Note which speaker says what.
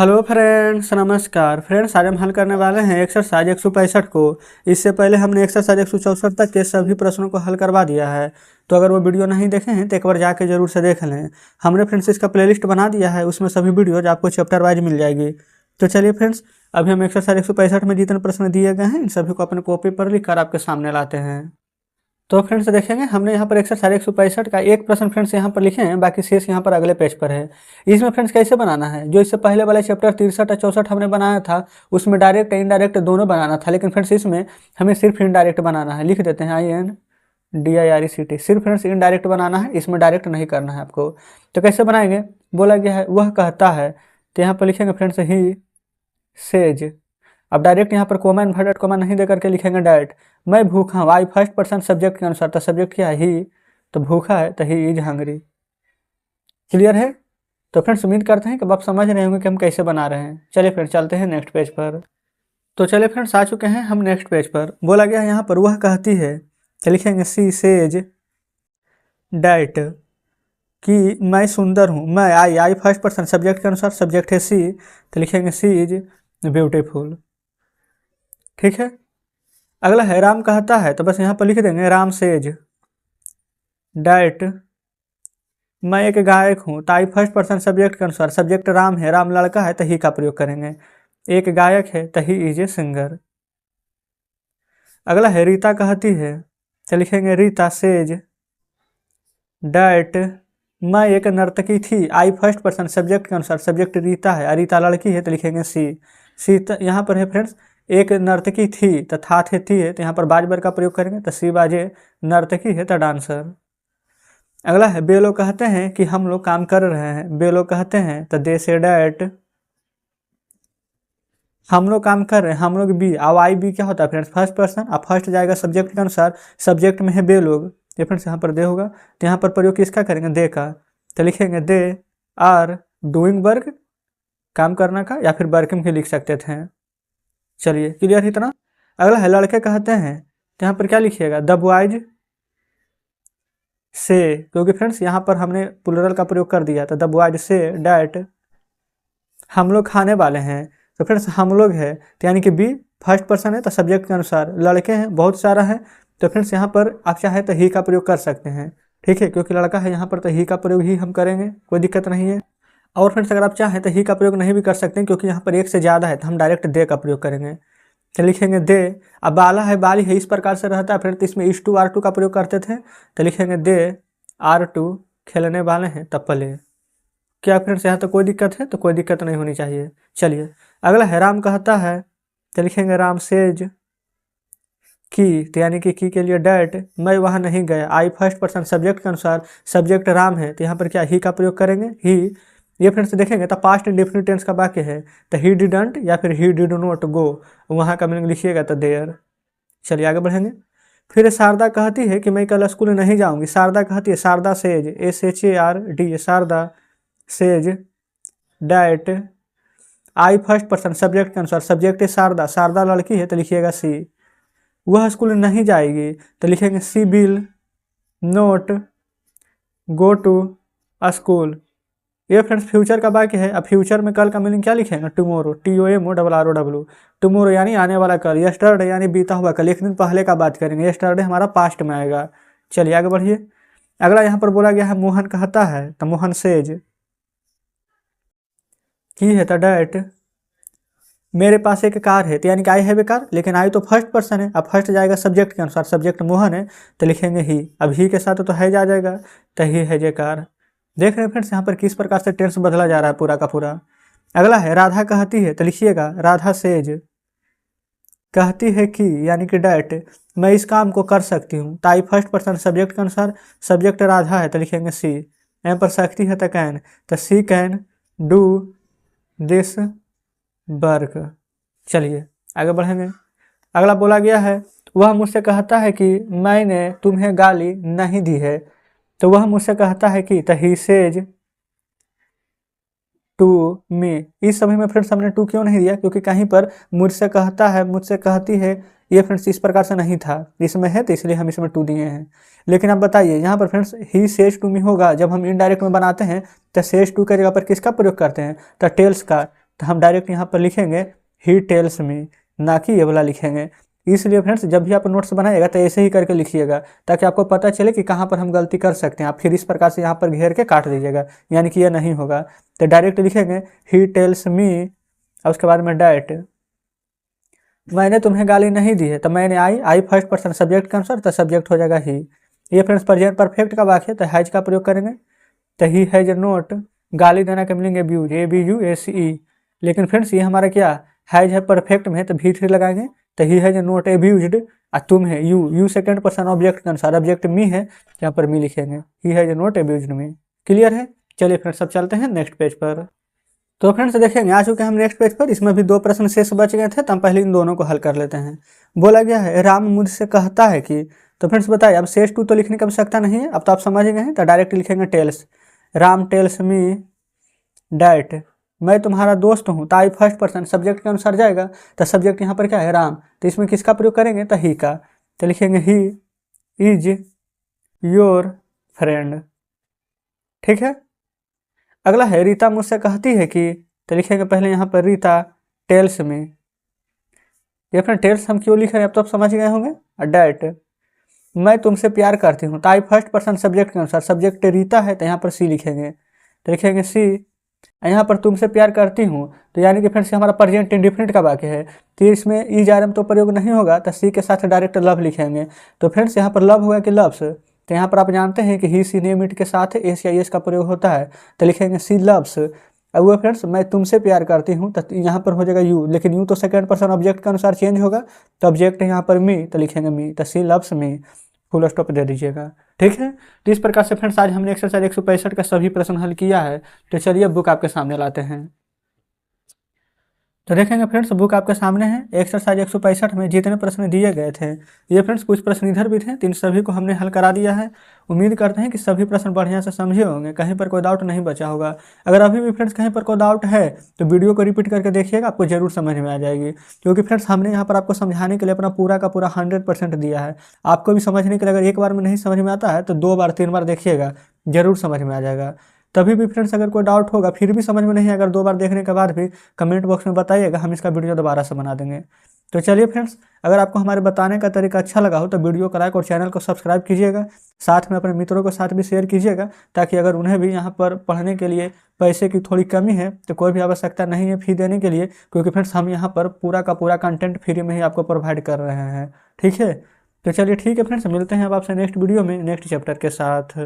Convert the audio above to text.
Speaker 1: Hello friends, नमस्कार friends. आज हम हल करने वाले हैं एक्सरसाइज 165 को। इससे पहले हमने एक्सरसाइज 164 तक के सभी प्रश्नों को हल करवा दिया है। तो अगर वो वीडियो नहीं देखे हैं तो एक बार जाके जरूर से देख लें। हमने फ्रेंड्स इसका प्लेलिस्ट बना दिया है, उसमें सभी वीडियोज आपको चैप्टर वाइज मिल जाएगी। तो चलिए फ्रेंड्स, अभी हम एक्सरसाइज 165 में जितने प्रश्न दिए गए हैं इन सभी को अपने कॉपी पर लिख कर आपके सामने लाते हैं। तो फ्रेंड्स देखेंगे, हमने यहाँ पर एक्सरसाइज 165 का एक प्रश्न फ्रेंड्स यहाँ पर लिखे हैं, बाकी शेष यहाँ पर अगले पेज पर है। इसमें फ्रेंड्स कैसे बनाना है, जो इससे पहले वाले चैप्टर 63 और 64 हमने बनाया था उसमें डायरेक्ट इनडायरेक्ट दोनों बनाना था, लेकिन फ्रेंड्स इसमें हमें सिर्फ इनडायरेक्ट बनाना है। लिख देते हैं INDIRECT, सिर्फ फ्रेंड्स इनडायरेक्ट बनाना है, इसमें डायरेक्ट नहीं करना है आपको। तो कैसे बनाएंगे, बोला गया है वह कहता है, तो यहाँ पर लिखेंगे फ्रेंड्स ही सेज। अब डायरेक्ट यहाँ पर कॉमा इन्वर्टेड कॉमा नहीं देकर के लिखेंगे डायरेक्ट। मैं भूखा हूँ, आई फर्स्ट पर्सन सब्जेक्ट के अनुसार, तो सब्जेक्ट क्या है ही, तो भूखा है तो ही इज हंग्री। क्लियर है। तो फ्रेंड्स उम्मीद करते हैं कि अब आप समझ रहे होंगे कि हम कैसे बना रहे हैं। चलिए फ्रेंड्स चलते हैं नेक्स्ट पेज पर। तो चलिए फ्रेंड्स आ चुके हैं हम नेक्स्ट पेज पर। बोला गया है यहाँ पर वह कहती है, तो लिखेंगे सी सेज डैट, कि मैं सुंदर हूँ। मैं आई फर्स्ट पर्सन सब्जेक्ट के अनुसार, सब्जेक्ट है सी, तो लिखेंगे सी इज ब्यूटीफुल। ठीक है। अगला है राम कहता है, तो बस यहाँ पर लिख देंगे राम सेज डैट, मैं एक गायक हूँ। तो आई फर्स्ट पर्सन सब्जेक्ट के अनुसार, सब्जेक्ट राम है, राम लड़का है तो ही का प्रयोग करेंगे। एक गायक है तो ही इज ए सिंगर। अगला है रीता कहती है, तो लिखेंगे रीता सेज डैट, मैं एक नर्तकी थी। आई फर्स्ट पर्सन सब्जेक्ट के अनुसार, सब्जेक्ट रीता है, रीता लड़की है तो लिखेंगे सी। यहाँ पर है फ्रेंड्स एक नर्तकी थी, तो था थे थी है, तो यहाँ पर बाज बर का प्रयोग करेंगे, तो सी बाजे नर्तकी है तो डांसर। अगला है बे लोग कहते हैं कि हम लोग काम कर रहे हैं। बे लोग कहते हैं तो दे से डैट, हम लोग काम कर रहे हैं, हम लोग बी। अब आई बी क्या होता है फ्रेंड्स, फर्स्ट पर्सन। अब फर्स्ट जाएगा सब्जेक्ट के अनुसार, सब्जेक्ट में है बे लोग, ये फ्रेंड्स यहाँ पर दे होगा, तो यहाँ पर प्रयोग किसका करेंगे, दे का। तो लिखेंगे दे आर डूइंग वर्क, काम करना का, या फिर वर्किंग भी लिख सकते थे। चलिए क्लियर इतना। अगला है लड़के कहते हैं, तो यहाँ पर क्या लिखिएगा, द बॉयज से, क्योंकि फ्रेंड्स यहाँ पर हमने प्लूरल का प्रयोग कर दिया, तो द बॉयज से डैट, हम लोग खाने वाले हैं। तो फ्रेंड्स हम लोग है, तो यानी कि बी फर्स्ट पर्सन है, तो सब्जेक्ट के अनुसार लड़के हैं बहुत सारा है, तो फ्रेंड्स यहाँ पर आप चाहे तो ही का प्रयोग कर सकते हैं। ठीक है, क्योंकि लड़का है यहाँ पर तो ही का प्रयोग ही हम करेंगे, कोई दिक्कत नहीं है। और फ्रेंड्स अगर आप चाहें तो ही का प्रयोग नहीं भी कर सकते हैं, क्योंकि यहाँ पर एक से ज़्यादा है, तो हम डायरेक्ट दे का प्रयोग करेंगे। तो लिखेंगे दे। अब बाला है बाली है, इस प्रकार से रहता है फ्रेंड, तो इसमें इस टू आर टू का प्रयोग करते थे, तो लिखेंगे दे आर टू खेलने वाले हैं तब प्ले। क्या फ्रेंड्स यहाँ तो कोई दिक्कत है, तो कोई दिक्कत नहीं होनी चाहिए। चलिए अगला है राम कहता है, तो लिखेंगे राम सेज की, तो यानी कि की के लिए डैट, मैं वहाँ नहीं गया। आई फर्स्ट पर्सन सब्जेक्ट के अनुसार, सब्जेक्ट राम है, तो यहाँ पर क्या ही का प्रयोग करेंगे, ही। ये फ्रेंड्स देखेंगे तो पास्ट इंडेफिनिट टेंस का वाक्य है, तो ही डिडंट या फिर ही डिड नॉट गो, वहाँ का मीनिंग लिखिएगा तो देयर। चलिए आगे बढ़ेंगे। फिर शारदा कहती है कि मैं कल स्कूल नहीं जाऊँगी। शारदा कहती है, Sharda says SHARD, Sharda says that, I first person subject के अनुसार, सब्जेक्ट है शारदा, शारदा लड़की है तो लिखिएगा सी। वह स्कूल नहीं जाएगी, तो लिखेंगे she will not go to school. ये फ्रेंड्स फ्यूचर का वाक्य है। अब फ्यूचर में कल का मीनिंग क्या लिखेंगे, टुमोरो, TOMORROW, टुमोरो यानी आने वाला कल, यस्टरडे यानी बीता हुआ कल, एक दिन पहले का बात करेंगे, यस्टरडे हमारा पास्ट में आएगा। चलिए आगे बढ़िए। अगला यहाँ पर बोला गया है मोहन कहता है, तो मोहन सेज की है तो डैट, मेरे पास एक कार है, तो यानी कि आई हैव ए कार, लेकिन आई तो फर्स्ट पर्सन है। अब फर्स्ट जाएगा सब्जेक्ट के अनुसार, सब्जेक्ट मोहन है तो लिखेंगे ही। अब ही के साथ तो है जा जाएगा, तो ही है जे कार। देख रहे हैं फ्रेंड्स यहाँ पर किस प्रकार से टेंस बदला जा रहा है पूरा का पूरा। अगला है राधा कहती है, तो लिखिएगा राधा सेज कहती है कि, यानी कि डैट, मैं इस काम को कर सकती हूँ। तो आई फर्स्ट पर्सन सब्जेक्ट के अनुसार, सब्जेक्ट राधा है तो लिखेंगे सी। यहाँ पर सकती है तो कैन, तो सी कैन डू दिस वर्क। चलिए आगे बढ़ेंगे। अगला बोला गया है, वह मुझसे कहता है कि मैंने तुम्हें गाली नहीं दी है। तो वह मुझसे कहता है कि, तो ही सेज टू मी। इस समय में फ्रेंड्स हमने टू क्यों नहीं दिया, क्योंकि कहीं पर मुझसे कहता है, मुझसे कहती है, ये फ्रेंड्स इस प्रकार से नहीं था, इसमें है तो इसलिए हम इसमें टू दिए हैं। लेकिन अब बताइए यहाँ पर friends he says to me होगा, जब हम इनडायरेक्ट में बनाते हैं तो सेज टू की जगह पर किसका प्रयोग करते हैं, तो टेल्स का। तो हम डायरेक्ट यहाँ पर लिखेंगे ही टेल्स मी, ना कि ये वाला लिखेंगे। इसलिए फ्रेंड्स जब भी आप नोट्स बनाएगा तो ऐसे ही करके लिखिएगा, ताकि आपको पता चले कि कहाँ पर हम गलती कर सकते हैं। आप फिर इस प्रकार से यहाँ पर घेर के काट दीजिएगा, यानी कि यह नहीं होगा। तो डायरेक्ट लिखेंगे ही टेल्स मी, और उसके बाद में डैट, मैंने तुम्हें गाली नहीं दी है, तो मैंने आई फर्स्ट पर्सन सब्जेक्ट के अनुसार, तो सब्जेक्ट हो जाएगा ही। ये फ्रेंड्स प्रेजेंट परफेक्ट का वाक्य, तो हैज का प्रयोग करेंगे। तो ही हैज नोट, गाली देना का मिलेंगे अब्यूज, ABUSE। लेकिन फ्रेंड्स ये हमारा क्या हैज है परफेक्ट में, तो V3 लगाएंगे। तो ही हैज नोट एब्यूज्ड, और तुम है यू सेकंड पर्सन ऑब्जेक्ट के अनुसार, ऑब्जेक्ट मी है, यहाँ पर मी लिखेंगे, he has not abused me. Clear है? चलिए फ्रेंड्स अब चलते हैं नेक्स्ट पेज पर। तो फ्रेंड्स देखेंगे आ चुके हैं हम नेक्स्ट पेज पर। इसमें भी 2 प्रश्न शेष बच गए थे, तो हम पहले इन दोनों को हल कर लेते हैं। बोला गया है राम मुझसे कहता है कि, तो फ्रेंड्स बताइए, अब शेष 2 तो लिखने की आवश्यकता नहीं है, अब तो आप समझ गए हैं। तो डायरेक्ट लिखेंगे tells, Ram tells me that, मैं तुम्हारा दोस्त हूँ। तो आई फर्स्ट पर्सन सब्जेक्ट के अनुसार जाएगा, तो सब्जेक्ट यहाँ पर क्या है राम, तो इसमें किसका प्रयोग करेंगे, तो ही का। तो लिखेंगे ही इज योर फ्रेंड। ठीक है। अगला है रीता मुझसे कहती है कि, तो लिखेंगे पहले यहाँ पर रीता टेल्स में। ये फ्रेंड टेल्स हम क्यों लिख रहे हैं अब तो आप समझ गए होंगे। डैट, मैं तुमसे प्यार करती हूँ। तो आई फर्स्ट पर्सन सब्जेक्ट के अनुसार, सब्जेक्ट रीता है, तो यहाँ पर सी लिखेंगे। तो लिखेंगे सी, यहाँ पर तुमसे प्यार करती हूँ, तो यानी कि फ्रेंड्स हमारा प्रेजेंट इंडिफिनिट का वाक्य है, तो इसमें इज आर एम तो प्रयोग नहीं होगा, तो सी के साथ डायरेक्ट लव लिखेंगे। तो फ्रेंड्स यहाँ पर लव होगा कि लव्स, तो यहाँ पर आप जानते हैं कि ही सी नेम इट के साथ एस या एस का प्रयोग होता है, तो लिखेंगे सी लव्स। अब वो फ्रेंड्स मैं तुमसे प्यार करती हूँ, तो यहाँ पर हो जाएगा यू, लेकिन यू तो सेकंड पर्सन ऑब्जेक्ट के अनुसार चेंज होगा, तो ऑब्जेक्ट यहाँ पर मी, तो लिखेंगे मी, तो सी लव्स मी, फुल स्टॉप दे दीजिएगा। ठीक है। तो इस प्रकार से फ्रेंड्स आज हमने एक्सरसाइज 165 का सभी प्रश्न हल किया है। तो चलिए बुक आपके सामने लाते हैं। तो देखेंगे फ्रेंड्स बुक आपके सामने है। एक्सरसाइज 165 में जितने प्रश्न दिए गए थे, ये फ्रेंड्स कुछ प्रश्न इधर भी थे, तो इन सभी को हमने हल करा दिया है। उम्मीद करते हैं कि सभी प्रश्न बढ़िया से समझे होंगे, कहीं पर कोई डाउट नहीं बचा होगा। अगर अभी भी फ्रेंड्स कहीं पर कोई डाउट है तो वीडियो को रिपीट करके देखिएगा, आपको जरूर समझ में आ जाएगी। क्योंकि फ्रेंड्स हमने यहाँ पर आपको समझाने के लिए अपना पूरा का पूरा 100% दिया है। आपको भी समझने के लिए अगर एक बार में नहीं समझ में आता है तो 2 बार 3 बार देखिएगा, जरूर समझ में आ जाएगा। तभी भी फ्रेंड्स अगर कोई डाउट होगा, फिर भी समझ में नहीं, अगर 2 बार देखने के बाद भी कमेंट बॉक्स में बताइएगा, हम इसका वीडियो दोबारा से बना देंगे। तो चलिए फ्रेंड्स, अगर आपको हमारे बताने का तरीका अच्छा लगा हो तो वीडियो को लाइक और चैनल को सब्सक्राइब कीजिएगा। साथ में अपने मित्रों के साथ भी शेयर कीजिएगा, ताकि अगर उन्हें भी यहाँ पर पढ़ने के लिए पैसे की थोड़ी कमी है तो कोई भी आवश्यकता नहीं है फी देने के लिए, क्योंकि फ्रेंड्स हम यहाँ पर पूरा का पूरा कंटेंट फ्री में ही आपको प्रोवाइड कर रहे हैं। ठीक है। तो चलिए ठीक है फ्रेंड्स, मिलते हैं अब आपसे नेक्स्ट वीडियो में नेक्स्ट चैप्टर के साथ।